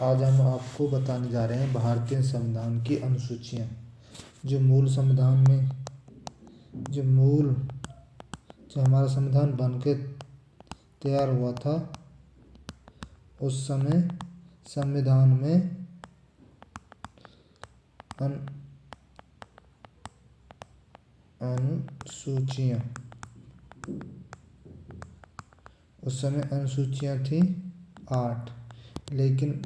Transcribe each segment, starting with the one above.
आज हम आपको बताने जा रहे हैं भारतीय संविधान की अनुसूचियाँ। जो मूल संविधान में जो हमारा संविधान बन के तैयार हुआ था, उस समय संविधान में अनुसूचियाँ उस समय अनुसूचियाँ थी 8, लेकिन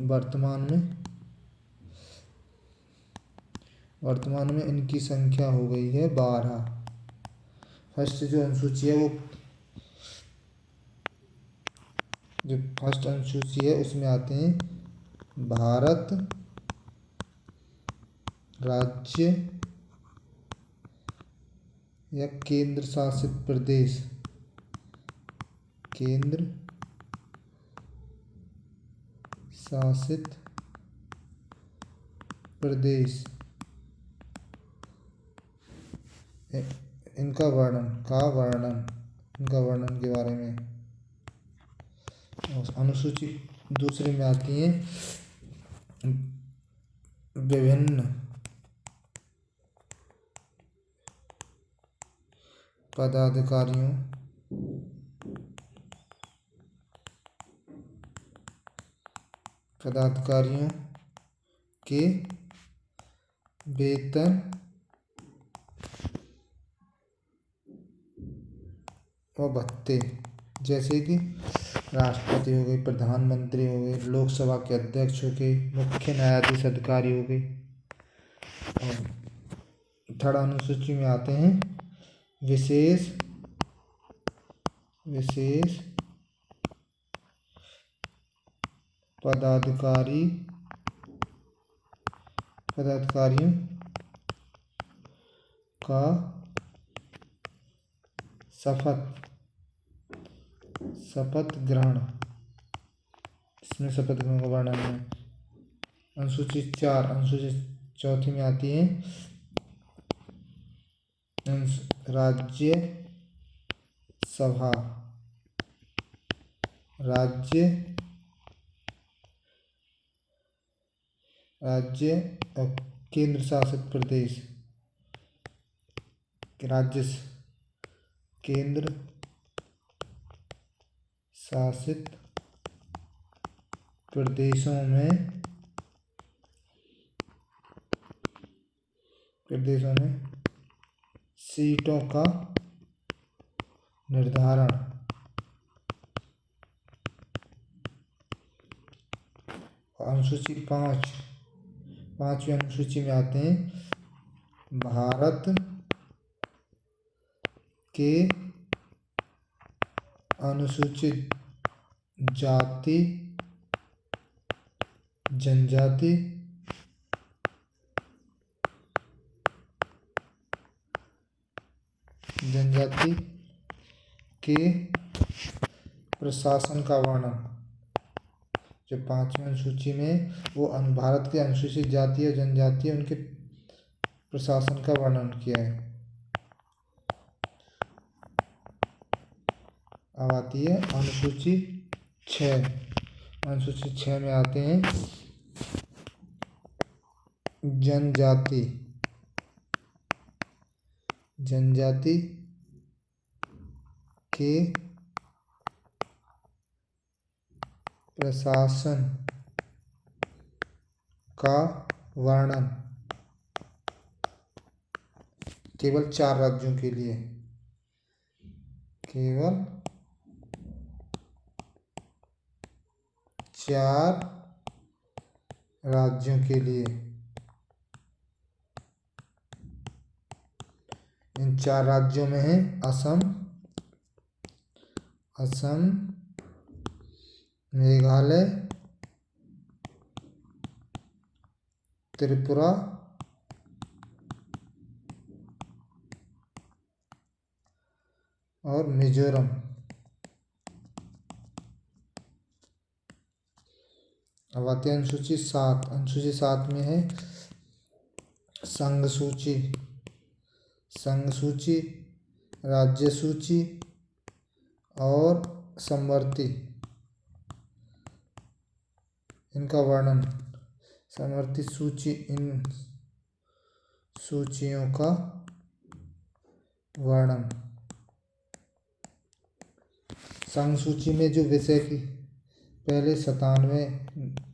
वर्तमान में इनकी संख्या हो गई है 12। फर्स्ट जो अनुसूची है फर्स्ट अनुसूची है उसमें आते हैं भारत राज्य या केंद्र शासित प्रदेश इनका वर्णन के बारे में। अनुसूची दूसरे में आती है विभिन्न पदाधिकारियों के वेतन और भत्ते, जैसे कि राष्ट्रपति हो गए, प्रधानमंत्री हो गए, लोकसभा के अध्यक्ष हो गए, मुख्य न्यायाधीश अधिकारी हो गए। और थर्ड अनुसूची में आते हैं विशेष पदाधिकारियों का शपथ ग्रहण। इसमें शपथ ग्रहण का वर्णन है। अनुसूची चौथी में आती है राज्य सभा राज्य और केंद्र शासित प्रदेश केंद्र शासित प्रदेशों में सीटों का निर्धारण। अनुसूची पांचवी अनुसूची में आते हैं भारत के अनुसूचित जाति जनजाति के प्रशासन का वर्णन। जो पांचवी अनुसूची में वो भारत के अनुसूचित जाति और जनजाति उनके प्रशासन का वर्णन किया है। अब आती है अनुसूची 6। अनुसूची 6 में आते हैं जनजाति के प्रशासन का वर्णन केवल 4 राज्यों के लिए। केवल 4 राज्यों के लिए। इन 4 राज्यों में है असम, मेघालय, त्रिपुरा और मिजोरम। अब आते हैं अनुसूची 7। अनुसूची 7 में है संघ सूची, राज्य सूची और समवर्ती। इनका वर्णन, समर्थित सूची, इन सूचियों का वर्णन। संघ सूची में जो विषय की पहले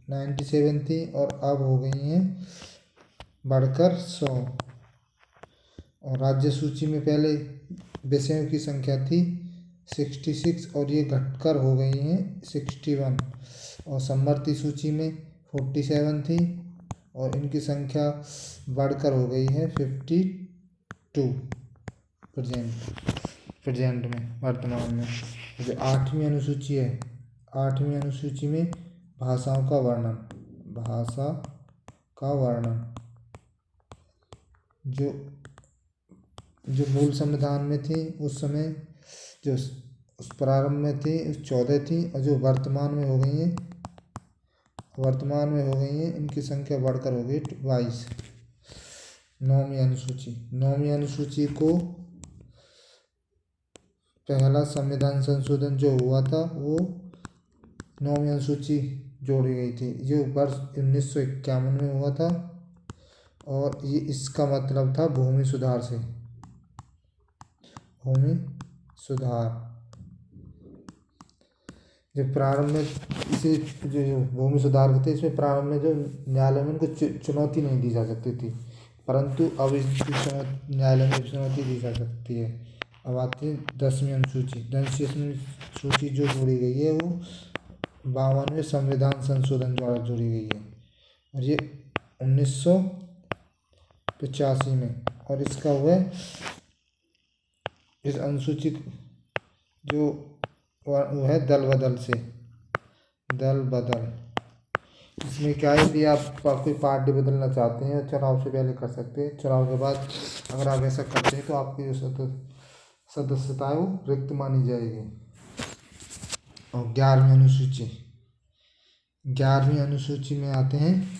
97 थी और अब हो गई हैं बढ़कर 100। और राज्य सूची में पहले विषयों की संख्या थी 66 और ये घटकर हो गई हैं 61। और समवर्ती सूची में 47 थी और इनकी संख्या बढ़कर हो गई है 52 प्रेजेंट में, वर्तमान में। जो 8वीं अनुसूची है, 8वीं अनुसूची में भाषाओं का वर्णन, भाषा का वर्णन। जो मूल संविधान में थी उस समय, जो उस प्रारंभ में थी उस 14 थी, और जो वर्तमान में हो गई हैं, इनकी संख्या बढ़कर हो गई 22। 9वीं अनुसूची, 9वीं अनुसूची को पहला संविधान संशोधन जो हुआ था वो 9वीं अनुसूची जोड़ी गई थी, जो वर्ष 1951 में हुआ था। और ये इसका मतलब था भूमि सुधार से, भूमि सुधार। जो प्रारंभ में इसे जो भूमि सुधार थे, इसमें प्रारंभ में जो न्यायालय में उनको चुनौती नहीं दी जा सकती थी, परंतु अब इसकी न्यायालय में चुनौती दी जा सकती है। अब आती है 10वीं अनुसूची। 10वीं सूची जो जोड़ी गई है वो 52वें संविधान संशोधन द्वारा जोड़ी गई है, और ये 1985 में। और इसका हुआ इस अनुसूची जो वो है दल बदल से, दल बदल। इसमें क्या है कि आप कोई पार्टी बदलना चाहते हैं चुनाव से पहले कर सकते हैं, चुनाव के बाद अगर आप ऐसा करते हैं तो आपकी जो सदस्यता है वो रिक्त मानी जाएगी। और 11वीं अनुसूची, 11वीं अनुसूची में आते हैं,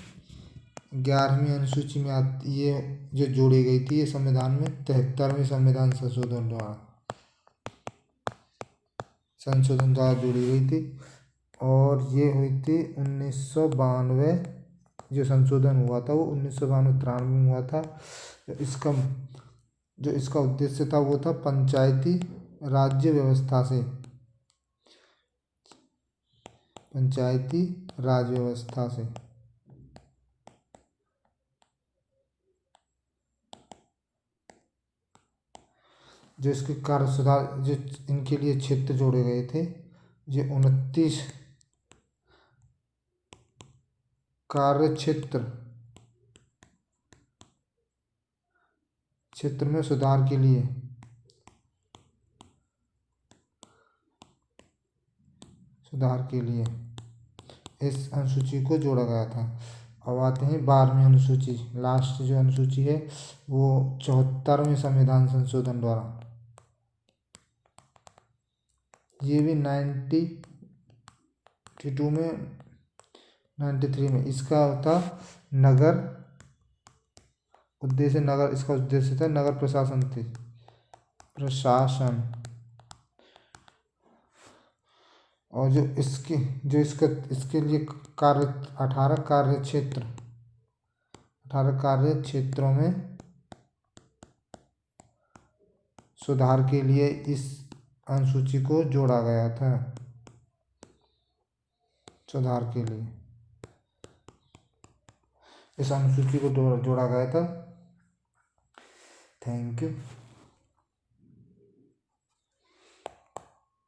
11वीं अनुसूची में आती ये जो जोड़ी गई थी ये संविधान में 73वें संविधान संशोधन द्वारा जोड़ी गई थी। और ये हुई थी 1992, जो संशोधन हुआ था वो 1992-93 में हुआ था। जो इसका उद्देश्य था वो था पंचायती राज व्यवस्था से, पंचायती राज व्यवस्था से। जो इसके कार्य सुधार, जो इनके लिए क्षेत्र जोड़े गए थे, ये 29 कार्य क्षेत्र में सुधार के लिए इस अनुसूची को जोड़ा गया था। अब आते हैं 12वीं अनुसूची, लास्ट जो अनुसूची है वो 74वें संविधान संशोधन द्वारा, ये भी 92 में 93 में। इसका था नगर उद्देश्य, इसका उद्देश्य था नगर प्रशासन और जो इसके लिए कार्य 18 कार्य क्षेत्रों में सुधार के लिए इस अनुसूची को जोड़ा गया था, सुधार के लिए इस अनुसूची को जोड़ा गया था। Thank you.